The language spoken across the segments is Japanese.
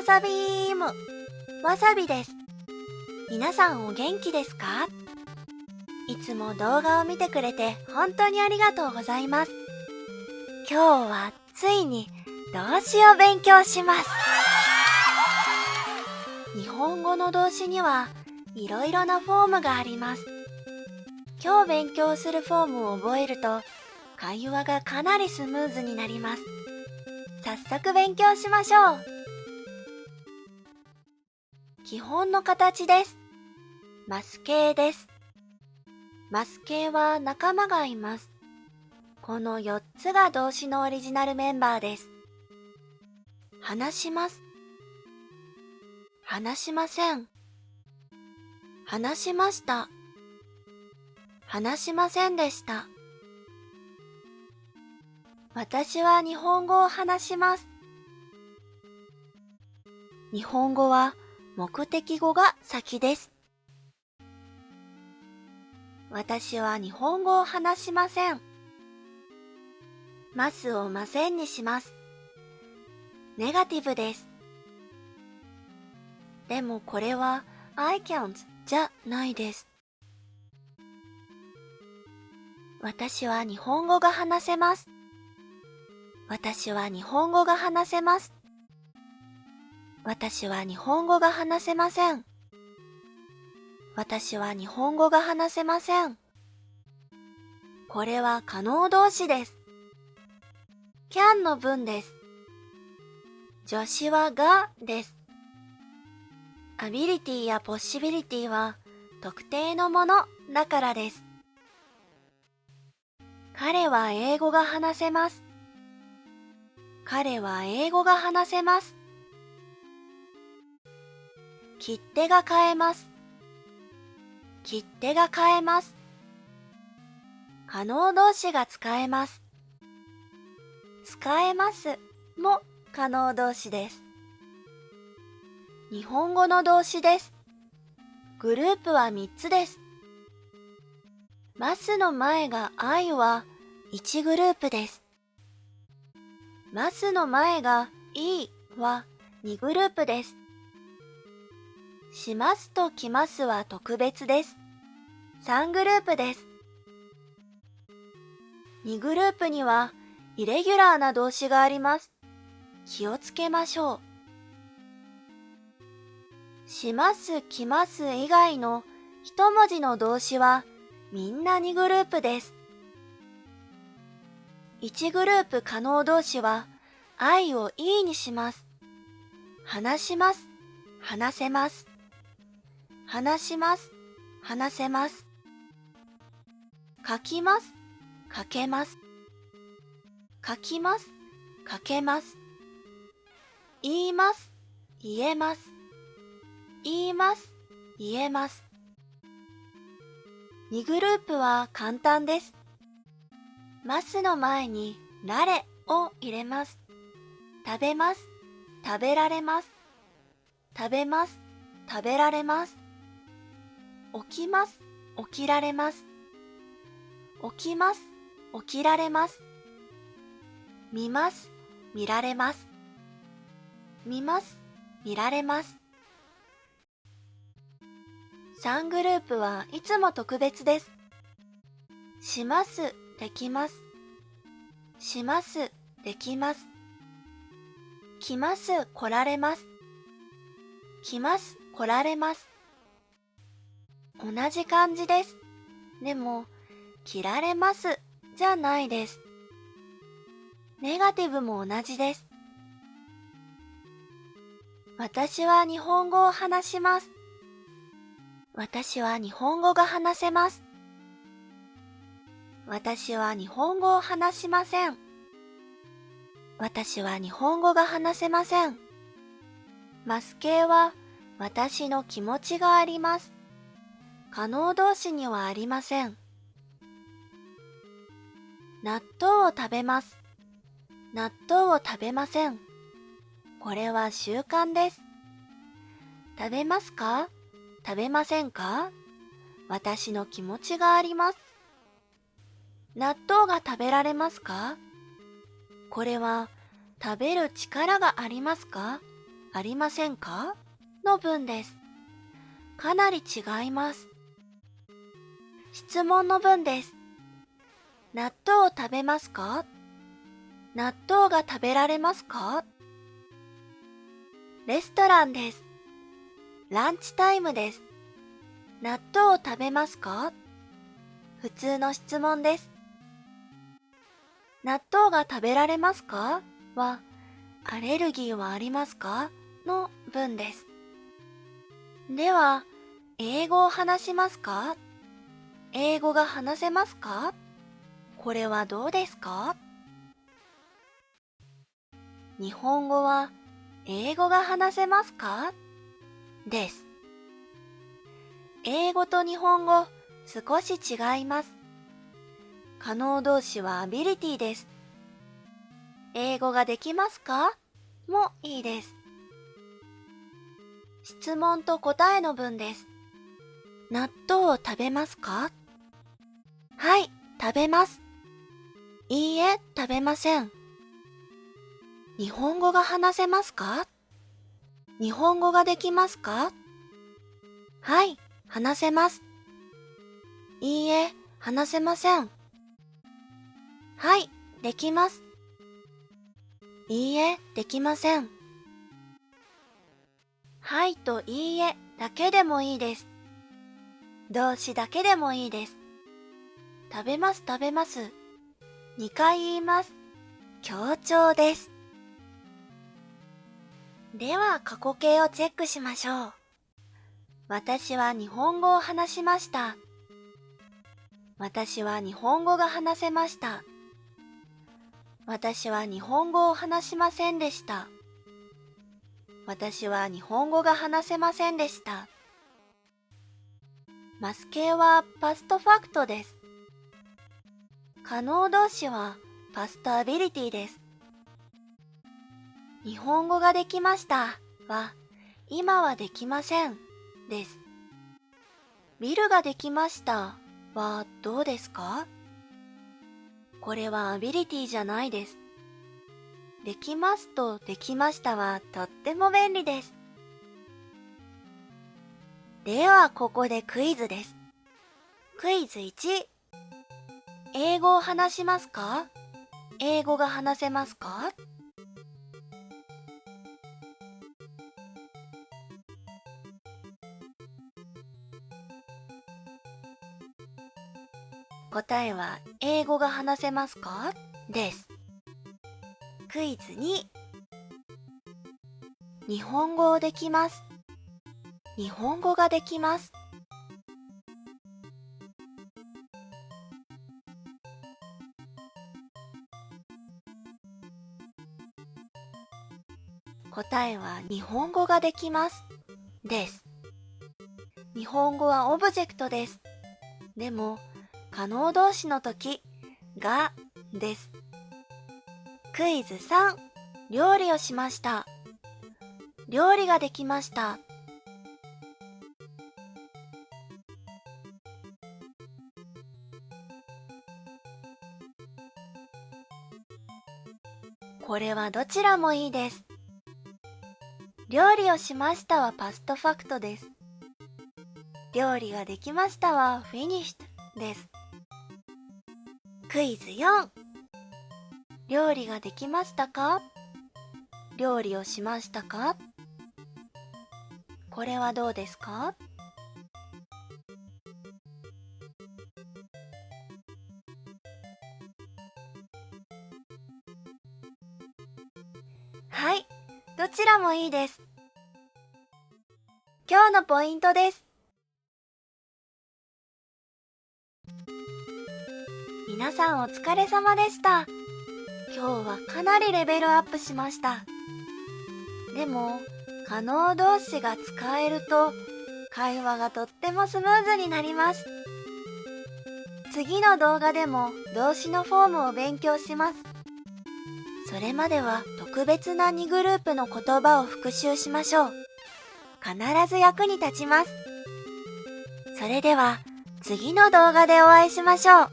さビーム、わさびです。皆さんお元気ですか？いつも動画を見てくれて本当にありがとうございます。今日はついに動詞を勉強します。日本語の動詞にはいろいろなフォームがあります。今日勉強するフォームを覚えると会話がかなりスムーズになります。早速勉強しましょう。基本の形です。マス形です。マス形は仲間がいます。この4つが動詞のオリジナルメンバーです。話します。話しません。話しました。話しませんでした。私は日本語を話します。日本語は目的語が先です。私は日本語を話しません。ますをませんにします。ネガティブです。でもこれは I can't じゃないです。私は日本語が話せます。私は日本語が話せます。私は日本語が話せません。私は日本語が話せません。これは可能動詞です。can の文です。助詞はがです。アビリティやポッシビリティは特定のものだからです。彼は英語が話せます。彼は英語が話せます。切手が買えます。切手が買えます。可能動詞が使えます。使えますも可能動詞です。日本語の動詞です。グループは3つです。ますの前が I は1グループです。ますの前が E は2グループです。しますと来ますは特別です。3グループです。2グループにはイレギュラーな動詞があります。気をつけましょう。します、来ます以外の一文字の動詞はみんな2グループです。1グループ可能動詞は I を E にします。話します、話せます。話します、話せます。書きます、書けます。書きます、書けます。言います、言えます。言います、言えます。2グループは簡単です。ますの前にられを入れます。食べます、食べられます。食べます、食べられます。起きます、起きられます。起きます、起きられます。見ます、見られます。見ます、見られます。3グループはいつも特別です。します、できます。します、できます。来ます、来られます。来ます、来られます。同じ漢字です。でも、着られますじゃないです。ネガティブも同じです。私は日本語を話します。私は日本語が話せます。私は日本語を話しません。私は日本語が話せません。ます形は私の気持ちがあります。可能動詞にはありません。納豆を食べます。納豆を食べません。これは習慣です。食べますか？食べませんか？私の気持ちがあります。納豆が食べられますか？これは食べる力がありますか？ありませんかの文です。かなり違います。質問の文です。納豆を食べますか？納豆が食べられますか？レストランです。ランチタイムです。納豆を食べますか？普通の質問です。納豆が食べられますかは、アレルギーはありますかの文です。では、英語を話しますか？英語が話せますか？これはどうですか？日本語は英語が話せますか？です。英語と日本語少し違います。可能動詞はアビリティです。英語ができますかもいいです。質問と答えの文です。納豆を食べますか？はい、食べます。いいえ、食べません。日本語が話せますか？日本語ができますか？はい、話せます。いいえ、話せません。はい、できます。いいえ、できません。はいといいえだけでもいいです。動詞だけでもいいです。食べます食べます。2回言います。強調です。では過去形をチェックしましょう。私は日本語を話しました。私は日本語が話せました。私は日本語を話しませんでした。私は日本語が話せませんでした。マス形はパストファクトです。可能動詞はパストアビリティです。日本語ができましたは今はできませんです。ビルができましたはどうですか？これはアビリティじゃないです。できますとできましたはとっても便利です。ではここでクイズです。クイズ1。英語を話しますか？英語が話せますか？答えは英語が話せますか？です。クイズ2。日本語をできます。日本語ができます。答えは日本語ができます。です。日本語はオブジェクトです。でも、可能動詞の時、がです。クイズ3。料理をしました。料理ができました。これはどちらもいいです。料理をしましたはパストファクトです。料理ができましたは finished です。クイズ4。料理ができましたか？料理をしましたか？これはどうですか？はい、どちらもいいです。今日のポイントです。皆さんお疲れ様でした。今日はかなりレベルアップしました。でも、可能動詞が使えると、会話がとってもスムーズになります。次の動画でも動詞のフォームを勉強します。それまでは特別な2グループの言葉を復習しましょう。必ず役に立ちます。それでは次の動画でお会いしましょう。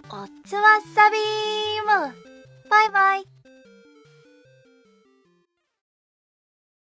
おつわっさびーむ。バイバイ。